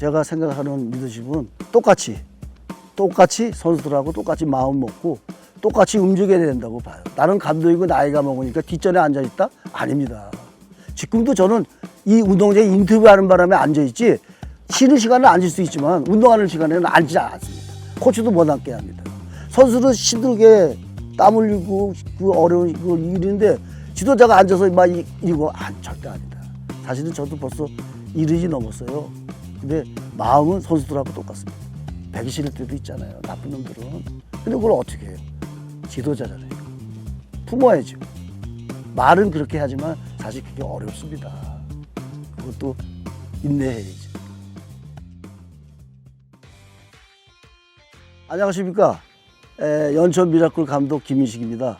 제가 생각하는 리더십은 똑같이 선수들하고 똑같이 마음 먹고 똑같이 움직여야 된다고 봐요. 나는 감독이고 나이가 먹으니까 뒷전에 앉아있다? 아닙니다. 지금도 저는 이 운동장에 인터뷰하는 바람에 앉아있지, 쉬는 시간은 앉을 수 있지만 운동하는 시간에는 앉지 않습니다. 코치도 못 앉게 합니다. 선수는 힘들게 땀 흘리고 그 어려운 그 일인데 지도자가 앉아서 막 이거 절대 아니다. 사실은 저도 벌써 70이 넘었어요. 근데 마음은 선수들하고 똑같습니다. 배기 싫을 때도 있잖아요, 나쁜 놈들은. 근데 그걸 어떻게 해요? 지도자잖아요. 품어야죠. 말은 그렇게 하지만 사실 그게 어렵습니다. 그것도 인내해야죠. 안녕하십니까. 연천 미라클 감독 김인식입니다.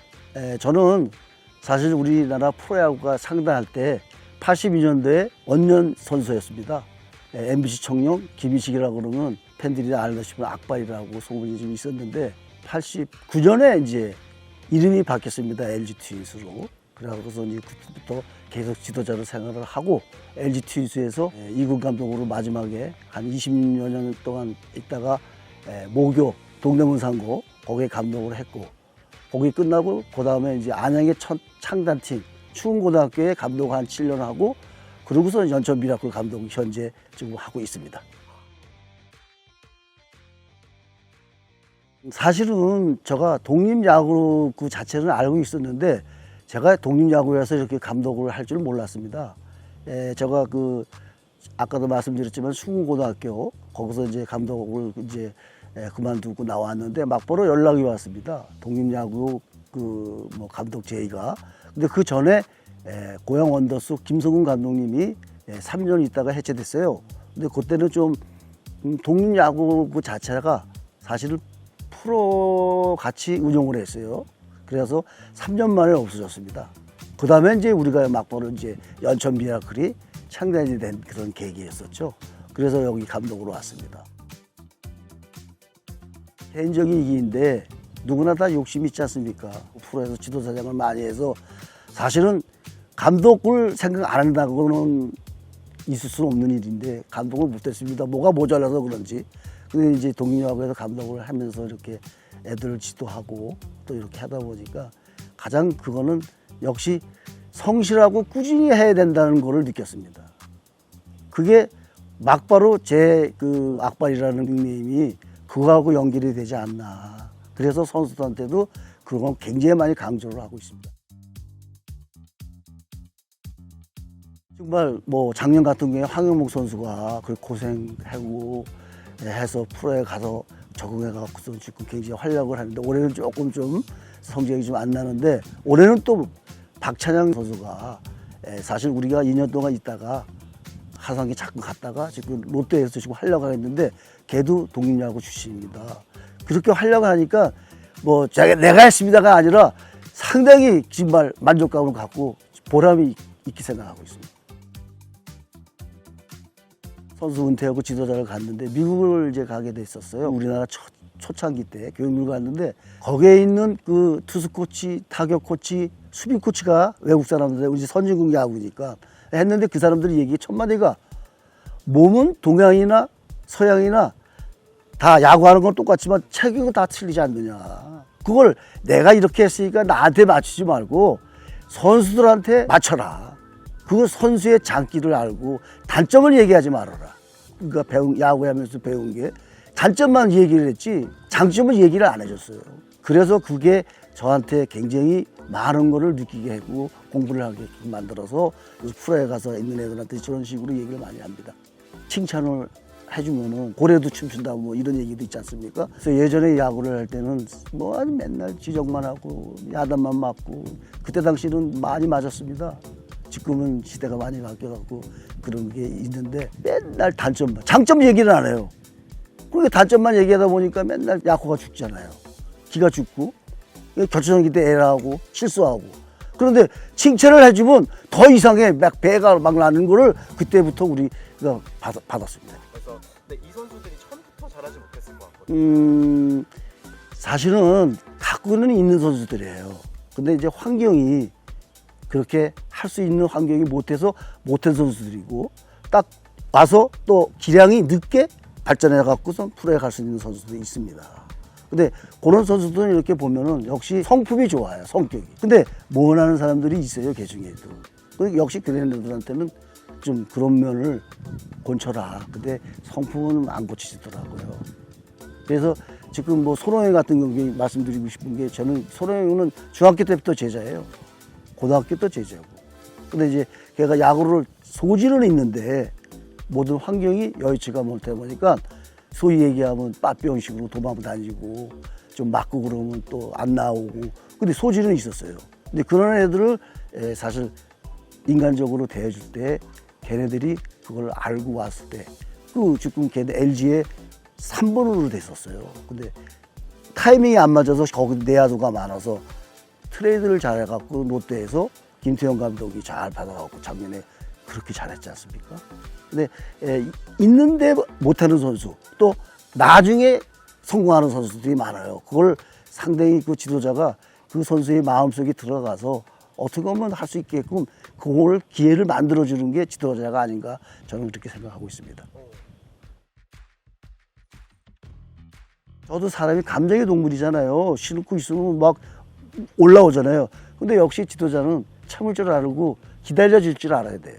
저는 사실 우리나라 프로야구가 상단할 때 82년도에 원년 선수였습니다. MBC 청룡 김인식이라고 그러면 팬들이 알다시피 악발이라고 소문이 좀 있었는데 89년에 이제 이름이 바뀌었습니다. LG 트윈스로. 그래서 이제 그때부터 계속 지도자로 생활을 하고 LG 트윈스에서 이군 감독으로 마지막에 한 20여 년 동안 있다가 모교 동대문상고 거기에 감독을 했고, 거기 끝나고 그 다음에 이제 안양의 첫 창단팀 추운고등학교에 감독 한 7년 하고, 그러고서 연천 미라클 감독 현재 지금 하고 있습니다. 사실은 제가 독립야구 그 자체는 알고 있었는데 제가 독립야구에서 이렇게 감독을 할 줄 몰랐습니다. 제가 그 아까도 말씀드렸지만 수군고등학교 거기서 이제 감독을 이제 그만두고 나왔는데 막바로 연락이 왔습니다. 독립야구 그 뭐 감독 제의가. 근데 그 전에 고양 원더스 김성근 감독님이 3년 있다가 해체됐어요. 근데 그때는 좀 독립야구 그 자체가 사실은 프로 같이 운영을 했어요. 그래서 3년 만에 없어졌습니다. 그 다음에 이제 우리가 막바로 이제 연천 미라클이 창단이 된 그런 계기였었죠. 그래서 여기 감독으로 왔습니다. 개인적인 얘기인데 누구나 다 욕심이 있지 않습니까? 프로에서 지도사장을 많이 해서 사실은 감독을 생각 안 한다고는 있을 수는 없는 일인데 감독을 못했습니다. 뭐가 모자라서 그런지. 근데 이제 독립야구에서 감독을 하면서 이렇게 애들을 지도하고 또 이렇게 하다 보니까 가장 그거는 역시 성실하고 꾸준히 해야 된다는 거를 느꼈습니다. 그게 막바로 제 그 악발이라는 닉네임이 그거하고 연결이 되지 않나. 그래서 선수들한테도 그건 굉장히 많이 강조를 하고 있습니다. 정말 뭐 작년 같은 경우에 황영목 선수가 그 고생하고 해서 프로에 가서 적응해갖고서 지금 굉장히 활약을 하는데 올해는 조금 좀 성적이 좀 안 나는데, 올해는 또 박찬양 선수가 사실 우리가 2년 동안 있다가 하상에 자꾸 갔다가 지금 롯데에서 지금 활약을 했는데 걔도 독립야구 출신입니다. 그렇게 활약을 하니까 뭐 내가 했습니다가 아니라 상당히 정말 만족감을 갖고 보람이 있게 생각하고 있습니다. 선수 은퇴하고 지도자를 갔는데 미국을 이제 가게 됐었어요. 우리나라 초창기 때 교육을 갔는데 거기에 있는 그 투수 코치, 타격 코치, 수비 코치가 외국 사람들, 우리 선진국 야구니까 했는데 그 사람들이 얘기 첫 마디가 몸은 동양이나 서양이나 다 야구하는 건 똑같지만 체격은 다 틀리지 않느냐. 그걸 내가 이렇게 했으니까 나한테 맞추지 말고 선수들한테 맞춰라. 그 선수의 장기를 알고 단점을 얘기하지 말아라. 그러니까 야구하면서 배운 게 단점만 얘기를 했지 장점을 얘기를 안 해줬어요. 그래서 그게 저한테 굉장히 많은 거를 느끼게 하고 공부를 하게 만들어서 프로에 가서 있는 애들한테 저런 식으로 얘기를 많이 합니다. 칭찬을 해주면은 고래도 춤춘다 뭐 이런 얘기도 있지 않습니까? 그래서 예전에 야구를 할 때는 뭐 맨날 지적만 하고 야단만 맞고 그때 당시는 많이 맞았습니다. 지금은 시대가 많이 바뀌어갖고 그런 게 있는데 맨날 단점만, 장점 얘기를 안 해요. 그러니까 단점만 얘기하다 보니까 맨날 야구가 죽잖아요. 기가 죽고 결정기 때 에러하고 실수하고. 그런데 칭찬을 해주면 더 이상해. 막 배가 막 나는 거를 그때부터 우리가 받았습니다. 그래서 근데 이 선수들이 처음부터 잘하지 못했을 것 같거든요. 사실은 갖고는 있는 선수들이에요. 근데 이제 환경이 그렇게 할 수 있는 환경이 못해서 못한 선수들이고 딱 와서 또 기량이 늦게 발전해 갖고선 프로에 갈 수 있는 선수도 있습니다. 근데 그런 선수들은 이렇게 보면은 역시 성품이 좋아요, 성격이. 근데 모험하는 사람들이 있어요, 개 중에도. 역시 그랜드들한테는 좀 그런 면을 본쳐라. 근데 성품은 안 고치시더라고요. 그래서 지금 뭐 손호영 같은 경우에 말씀드리고 싶은 게, 저는 손호영은 중학교 때부터 제자예요. 고등학교 때 제자고. 근데 이제 걔가 야구를 소질은 있는데 모든 환경이 여의치가 못해 보니까 소위 얘기하면 빠삐형식으로 도망다니고 좀 맞고 그러면 또 안 나오고. 근데 소질은 있었어요. 근데 그런 애들을 사실 인간적으로 대해줄 때 걔네들이 그걸 알고 왔을 때, 그 지금 걔네 LG에 3번으로 됐었어요. 근데 타이밍이 안 맞아서 거기 내야수가 많아서 트레이드를 잘해갖고 롯데에서 김태형 감독이 잘 받아갖고 작년에 그렇게 잘했지 않습니까? 근데 있는데 못하는 선수, 또 나중에 성공하는 선수들이 많아요. 그걸 상당히 그 지도자가 그 선수의 마음속에 들어가서 어떻게 보면 할 수 있게끔 그걸 기회를 만들어주는 게 지도자가 아닌가, 저는 그렇게 생각하고 있습니다. 저도 사람이 감정의 동물이잖아요. 싫고 있으면 막 올라오잖아요. 근데 역시 지도자는 참을 줄 알고 기다려줄 줄 알아야 돼요.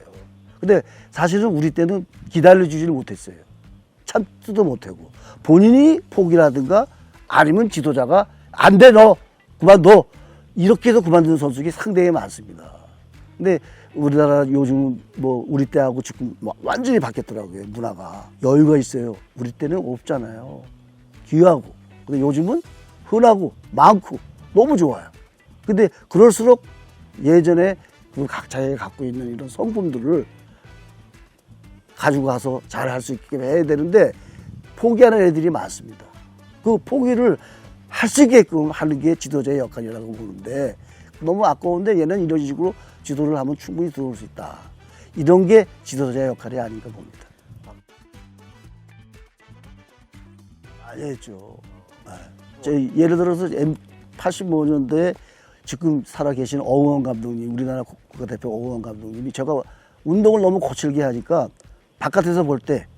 근데 사실은 우리 때는 기다려주지를 못했어요. 참지도 못하고 본인이 포기라든가 아니면 지도자가 안 돼, 너 그만둬, 이렇게 해서 그만두는 선수가 상당히 많습니다. 근데 우리나라 요즘 뭐 우리 때하고 지금 완전히 바뀌었더라고요. 문화가 여유가 있어요. 우리 때는 없잖아요. 귀하고. 근데 요즘은 흔하고 많고 너무 좋아요. 근데 그럴수록 예전에 그 각자에 갖고 있는 이런 성품들을 가지고 가서 잘할 수 있게 해야 되는데 포기하는 애들이 많습니다. 그 포기를 할 수 있게끔 하는 게 지도자의 역할이라고 보는데, 너무 아까운데 얘는 이런 식으로 지도를 하면 충분히 들어올 수 있다. 이런 게 지도자의 역할이 아닌가 봅니다. 아니죠. 예를 들어서 85년도에 지금 살아계신 어우원 감독님, 우리나라 국가대표 어우원 감독님이 제가 운동을 너무 거칠게 하니까 바깥에서 볼 때,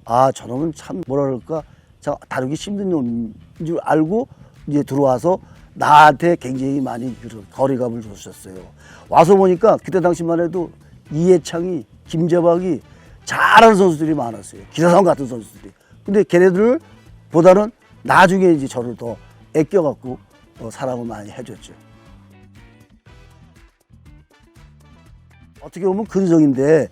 아, 저놈은 참 뭐라 그럴까, 다루기 힘든 놈인 줄 알고 이제 들어와서 나한테 굉장히 많이 거리감을 줬었어요. 와서 보니까 그때 당시만 해도 이해창이, 김재박이 잘하는 선수들이 많았어요. 기사상 같은 선수들이. 근데 걔네들 보다는 나중에 이제 저를 더 아껴갖고 사랑을 많이 해줬죠. 어떻게 보면 근성인데,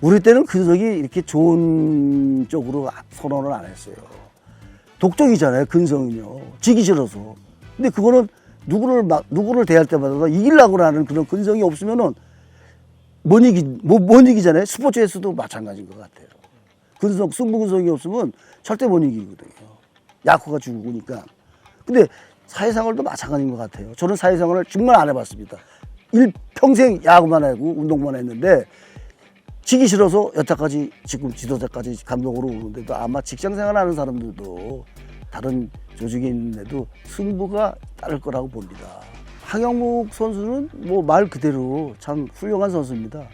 우리 때는 근성이 이렇게 좋은 쪽으로 선언을 안 했어요. 독종이잖아요, 근성은요. 지기 싫어서. 근데 그거는 누구를 대할 때마다 이기려고 하는 그런 근성이 없으면은 못 이기잖아요. 스포츠에서도 마찬가지인 것 같아요. 승부 근성이 없으면 절대 못 이기거든요. 야구가 죽으니까. 근데 사회생활도 마찬가지인 것 같아요. 저는 사회생활을 정말 안 해봤습니다. 평생 야구만 하고 운동만 했는데, 지기 싫어서 여태까지 지금 지도자까지 감독으로 오는데도, 아마 직장생활 하는 사람들도 다른 조직에 있는데도 승부가 따를 거라고 봅니다. 황영목 선수는 뭐 말 그대로 참 훌륭한 선수입니다.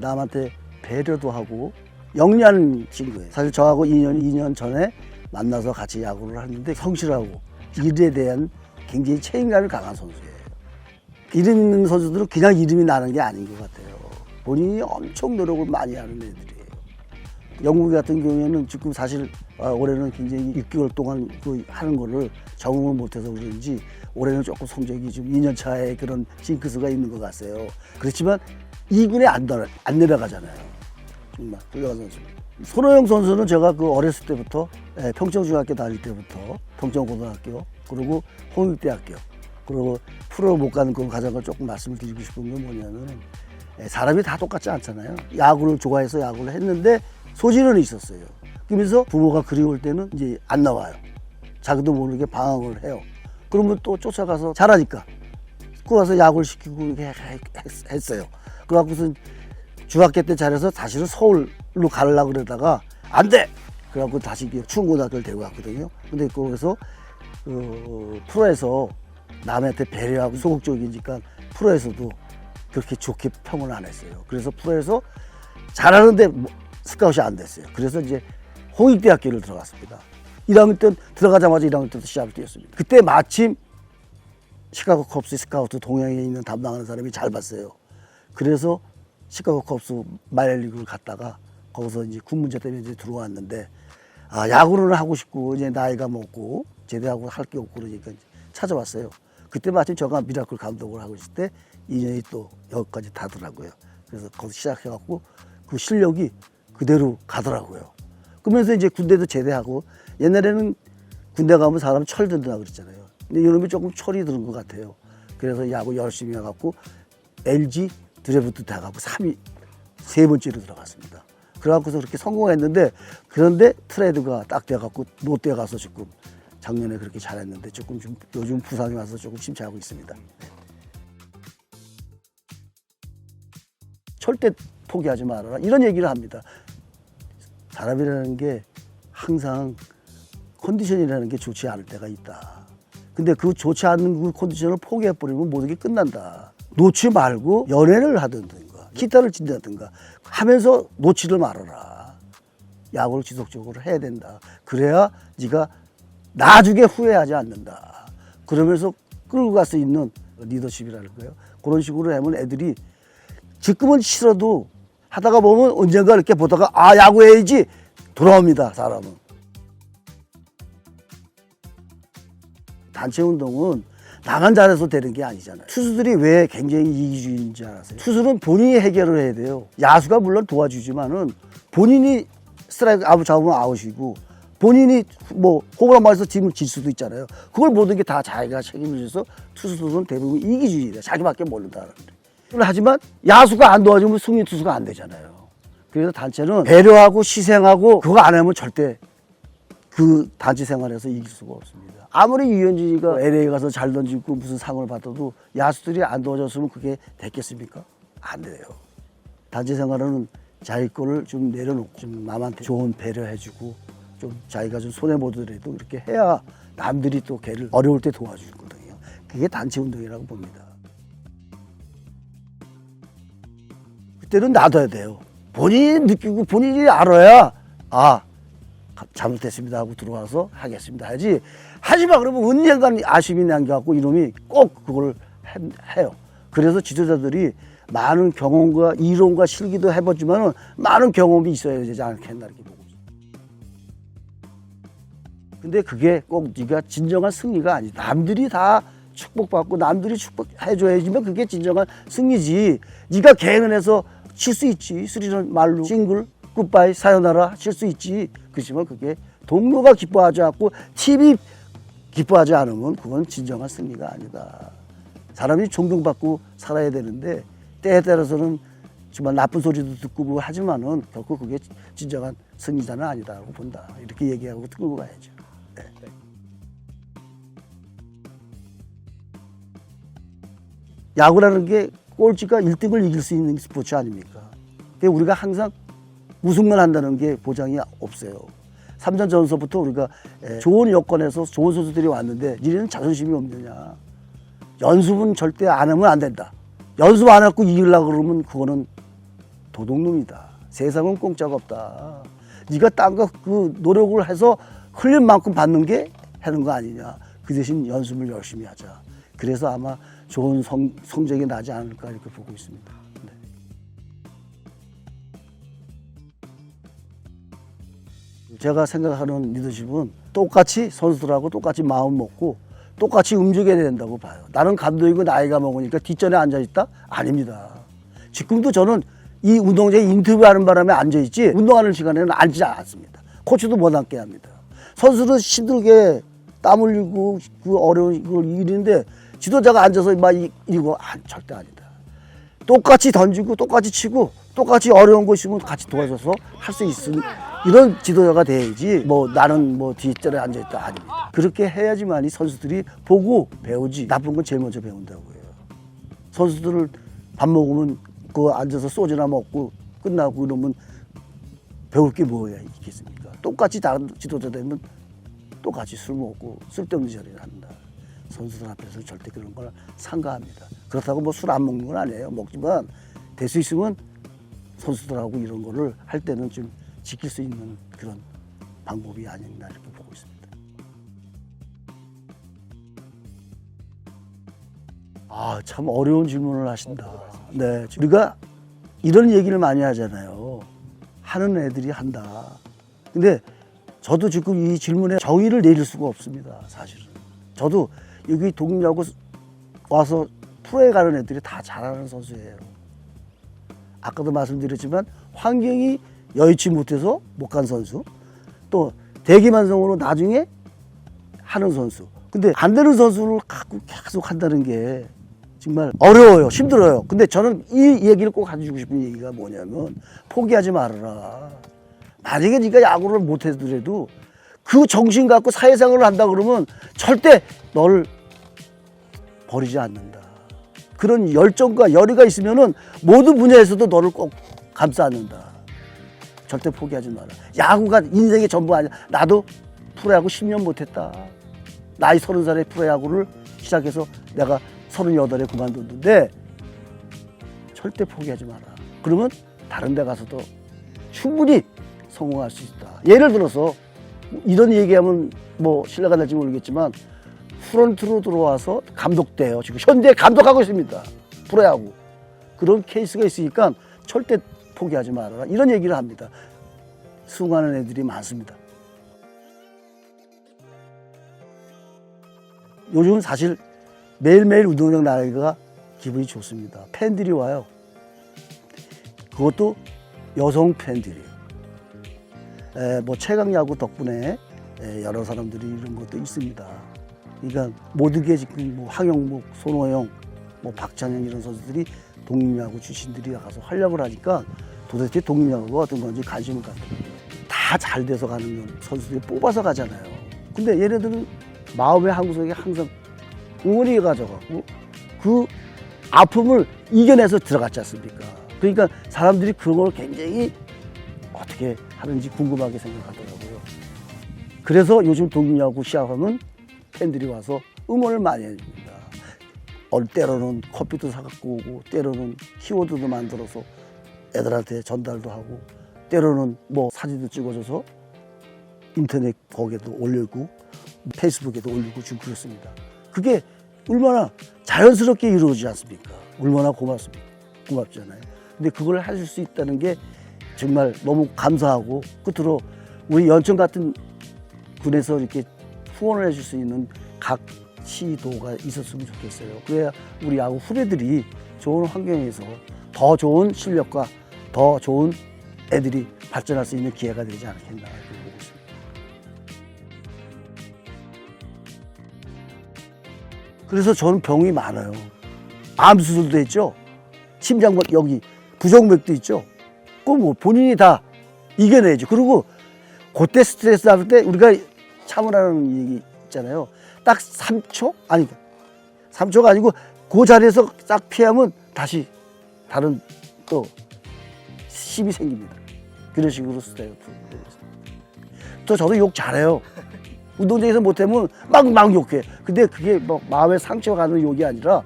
남한테 배려도 하고 영리한 친구예요. 사실 저하고 2년 전에 만나서 같이 야구를 했는데 성실하고 일에 대한 굉장히 책임감이 강한 선수예요. 이름 있는 선수들은 그냥 이름이 나는 게 아닌 것 같아요. 본인이 엄청 노력을 많이 하는 애들이에요. 영국 같은 경우에는 지금 사실 올해는 굉장히 6개월 동안 그 하는 거를 적응을 못해서 그런지 올해는 조금 성적이 좀 2년 차에 그런 징크스가 있는 것 같아요. 그렇지만 2군에 안 내려가잖아요. 정말 훌륭한 선수입니다. 손호영 선수는 제가 그 어렸을 때부터, 평창중학교 다닐 때부터 평창고등학교, 그리고 홍익대학교, 그리고 프로 못 가는 그 과정을 조금 말씀을 드리고 싶은 건 뭐냐면, 사람이 다 똑같지 않잖아요. 야구를 좋아해서 야구를 했는데 소질은 있었어요. 그러면서 부모가 그리울 때는 이제 안 나와요. 자기도 모르게 방황을 해요. 그러면 또 쫓아가서 잘하니까 그 와서 야구를 시키고 이렇게 했어요. 그래갖고서 중학교 때 잘해서 다시는 서울로 가려고 그러다가 안 돼! 그래갖고 다시 충고등학교를 데리고 갔거든요. 근데 거기서 프로에서 남한테 배려하고 소극적이니까 프로에서도 그렇게 좋게 평을 안 했어요. 그래서 프로에서 잘하는데 스카웃이 안 됐어요. 그래서 이제 홍익대학교를 들어갔습니다. 1학년 때 들어가자마자 1학년 때부터 시합을 뛰었습니다. 그때 마침 시카고 컵스 스카우트 동양에 있는 담당하는 사람이 잘 봤어요. 그래서 시카고 컵스 마이너리그를 갔다가 거기서 이제 군 문제 때문에 이제 들어왔는데 아, 야구를 하고 싶고 이제 나이가 먹고 제대하고 할 게 없고 그러니까 찾아왔어요. 그때 마침 제가 미라클 감독을 하고 있을 때 인연이 또 여기까지 닿더라고요. 그래서 거기서 시작해갖고 그 실력이 그대로 가더라고요. 그러면서 이제 군대도 제대하고 옛날에는 군대 가면 사람 철 든다 그랬잖아요. 근데 이놈이 조금 철이 드는 것 같아요. 그래서 야구 열심히 해갖고 LG 드래프트 돼갖고 3위 세 번째로 들어갔습니다. 그래갖고서 그렇게 성공했는데 그런데 트레이드가 딱 돼갖고 롯데에 가서 조금 작년에 그렇게 잘했는데 조금 좀 요즘 부상이 와서 조금 심취하고 있습니다. 절대 포기하지 말아라 이런 얘기를 합니다. 사람이라는 게 항상 컨디션이라는 게 좋지 않을 때가 있다. 근데 그 좋지 않은 그 컨디션을 포기해버리면 모든 게 끝난다. 놓지 말고 연애를 하든가 기타를 친다든가 하면서 놓지를 말아라. 야구를 지속적으로 해야 된다. 그래야 네가 나중에 후회하지 않는다. 그러면서 끌고 갈 수 있는 리더십이랄까요. 그런 식으로 하면 애들이 지금은 싫어도 하다가 보면 언젠가 이렇게 보다가 아 야구해야지 돌아옵니다. 사람은. 단체 운동은 나만 잘해서 되는 게 아니잖아요. 투수들이 왜 굉장히 이기주의인지 알아세요? 투수는 본인이 해결을 해야 돼요. 야수가 물론 도와주지만은 본인이 스트라이크 아웃 잡으면 아웃이고 본인이 뭐 홈런 맞아서 팀을 질 수도 있잖아요. 그걸 모든 게 다 자기가 책임을 져서 투수들은 대부분 이기주의예요. 자기밖에 모른다. 하지만 야수가 안 도와주면 승리 투수가 안 되잖아요. 그래서 단체는 배려하고 희생하고 그거 안 하면 절대 그 단체 생활에서 이길 수가 없습니다. 아무리 유현진이가 LA 가서 잘 던지고 무슨 상을 받아도 야수들이 안 도와줬으면 그게 됐겠습니까? 안 돼요. 단체 생활은 자기 거를 좀 내려놓고 좀 남한테 좋은 배려해주고 좀 자기가 좀 손해 보더라도 이렇게 해야 남들이 또 걔를 어려울 때 도와주거든요. 그게 단체 운동이라고 봅니다. 그때는 놔둬야 돼요. 본인이 느끼고 본인이 알아야 아 잘못됐습니다 하고 들어와서 하겠습니다 하지. 하지마 그러면 언젠간 아쉬움이 남겨갖고 이놈이 꼭 그걸 해요. 그래서 지도자들이 많은 경험과 이론과 실기도 해봤지만은 많은 경험이 있어야 되지 않겠나 이렇게 보고 있어요. 근데 그게 꼭 네가 진정한 승리가 아니다. 남들이 다 축복받고 남들이 축복해줘야지만 그게 진정한 승리지. 네가 개인해서 칠 수 있지. 스리런 말로 싱글 굿바이 사요나라 칠 수 있지. 그렇지만 그게 동료가 기뻐하지 않고 팀이 기뻐하지 않으면 그건 진정한 승리가 아니다. 사람이 존경받고 살아야 되는데 때에 따라서는 정말 나쁜 소리도 듣고 뭐 하지만은 결코 그게 진정한 승리자는 아니다라고 본다. 이렇게 얘기하고 끌고 가야죠. 네. 야구라는 게 꼴찌가 1등을 이길 수 있는 스포츠 아닙니까? 그러니까 우리가 항상 우승만 한다는 게 보장이 없어요. 3전 전서부터 우리가 좋은 여건에서 좋은 선수들이 왔는데 니네는 자존심이 없느냐. 연습은 절대 안 하면 안 된다. 연습 안 하고 이기려고 그러면 그거는 도둑놈이다. 세상은 공짜가 없다. 네가 딴 거 그 노력을 해서 흘린 만큼 받는 게 하는 거 아니냐. 그 대신 연습을 열심히 하자. 그래서 아마 좋은 성적이 나지 않을까 이렇게 보고 있습니다. 네. 제가 생각하는 리더십은 똑같이 선수들하고 똑같이 마음 먹고 똑같이 움직여야 된다고 봐요. 나는 감독이고 나이가 먹으니까 뒷전에 앉아있다? 아닙니다. 지금도 저는 이 운동장에 인터뷰하는 바람에 앉아있지 운동하는 시간에는 앉지 않습니다. 코치도 못 앉게 합니다. 선수는 힘들게 땀 흘리고 그 어려운 걸 일인데 지도자가 앉아서 막 이거 절대 아니다. 똑같이 던지고 똑같이 치고 똑같이 어려운 거 있으면 같이 도와줘서 할 수 있는 이런 지도자가 돼야지 뭐 나는 뭐 뒷자리에 앉아있다 아닙니다. 그렇게 해야지만이 선수들이 보고 배우지. 나쁜 건 제일 먼저 배운다고요. 선수들을 밥 먹으면 그 앉아서 소주나 먹고 끝나고 이러면 배울 게 뭐야 있겠습니까? 똑같이 다른 지도자 되면 똑같이 술 먹고 쓸데없는 자리를 한다. 선수들 앞에서는 절대 그런 걸 삼가합니다. 그렇다고 뭐 술 안 먹는 건 아니에요. 먹지만 될 수 있으면 선수들하고 이런 거를 할 때는 좀 지킬 수 있는 그런 방법이 아닌가 이렇게 보고 있습니다. 아, 참 어려운 질문을 하신다. 네, 우리가 이런 얘기를 많이 하잖아요. 하는 애들이 한다. 근데 저도 지금 이 질문에 정의를 내릴 수가 없습니다, 사실은. 저도 여기 독립야구 와서 프로에 가는 애들이 다 잘하는 선수예요. 아까도 말씀드렸지만 환경이 여의치 못해서 못 간 선수, 또 대기만성으로 나중에 하는 선수. 근데 안 되는 선수를 갖고 계속 한다는 게 정말 어려워요. 힘들어요. 근데 저는 이 얘기를 꼭 해주고 싶은 얘기가 뭐냐면 포기하지 말아라. 만약에 네가 야구를 못하더라도 그 정신 갖고 사회생활을 한다 그러면 절대 너를 버리지 않는다. 그런 열정과 열의가 있으면은 모든 분야에서도 너를 꼭 감싸 안는다. 절대 포기하지 마라. 야구가 인생의 전부 아니야. 나도 프로야구 10년 못했다. 나이 30살에 프로야구를 시작해서 내가 38에 그만뒀는데 절대 포기하지 마라. 그러면 다른 데 가서도 충분히 성공할 수 있다. 예를 들어서 이런 얘기하면 뭐 신뢰가 될지 모르겠지만 프런트로 들어와서 감독돼요. 지금 현대 감독하고 있습니다. 프로야구. 그런 케이스가 있으니까 절대 포기하지 말아라. 이런 얘기를 합니다. 수긍하는 애들이 많습니다. 요즘 사실 매일매일 운동장 나가기가 기분이 좋습니다. 팬들이 와요. 그것도 여성 팬들이. 뭐 최강야구 덕분에 여러 사람들이 이런 것도 있습니다. 그러니까 모든 게 지금 뭐 황영목, 손호영, 뭐 박찬현 이런 선수들이 독립야구 출신들이 가서 활약을 하니까 도대체 독립야구가 어떤 건지 관심을 갖고 다 잘 돼서 가는 선수들이 뽑아서 가잖아요. 근데 얘네들은 마음의 한구석에 항상 응원이 가져가고 그 아픔을 이겨내서 들어갔지 않습니까? 그러니까 사람들이 그런 걸 굉장히 어떻게 하는지 궁금하게 생각하더라고요. 그래서 요즘 독립야구 시합하면 팬들이 와서 응원을 많이 해줍니다. 때로는 커피도 사갖고 오고 때로는 키워드도 만들어서 애들한테 전달도 하고 때로는 뭐 사진도 찍어줘서 인터넷 거기에도 올리고 페이스북에도 올리고 지금 그렇습니다. 그게 얼마나 자연스럽게 이루어지지 않습니까? 얼마나 고맙잖아요. 근데 그걸 하실 수 있다는 게 정말 너무 감사하고 끝으로 우리 연천 같은 군에서 이렇게 후원을 해줄 수 있는 각 시도가 있었으면 좋겠어요. 그래야 우리 야구 후배들이 좋은 환경에서 더 좋은 실력과 더 좋은 애들이 발전할 수 있는 기회가 되지 않겠나 이렇게 보고 있습니다. 그래서 저는 병이 많아요. 암 수술도 했죠. 심장 여기 부정맥도 있죠. 꼭 뭐 본인이 다 이겨내죠. 그리고 그때 스트레스 받을 때 우리가 참으라는 얘기 있잖아요. 딱 3초? 아니 3초가 아니고 그 자리에서 딱 피하면 다시 다른 또 힘이 생깁니다. 그런 식으로 스타일 또 저도 욕 잘해요. 운동장에서 못하면 막 욕해. 근데 그게 뭐 마음에 상처가 가는 욕이 아니라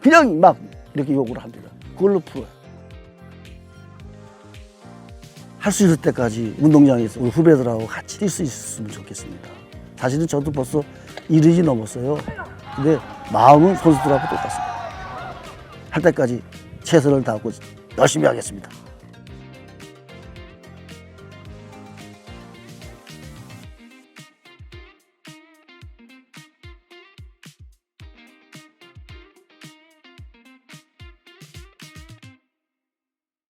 그냥 막 이렇게 욕을 합니다. 그걸로 풀어요. 할 수 있을 때까지 운동장에서 우리 후배들하고 같이 뛸 수 있었으면 좋겠습니다. 사실은 저도 벌써 1년이 넘었어요. 근데 마음은 선수들하고 똑같습니다. 할 때까지 최선을 다하고 열심히 하겠습니다.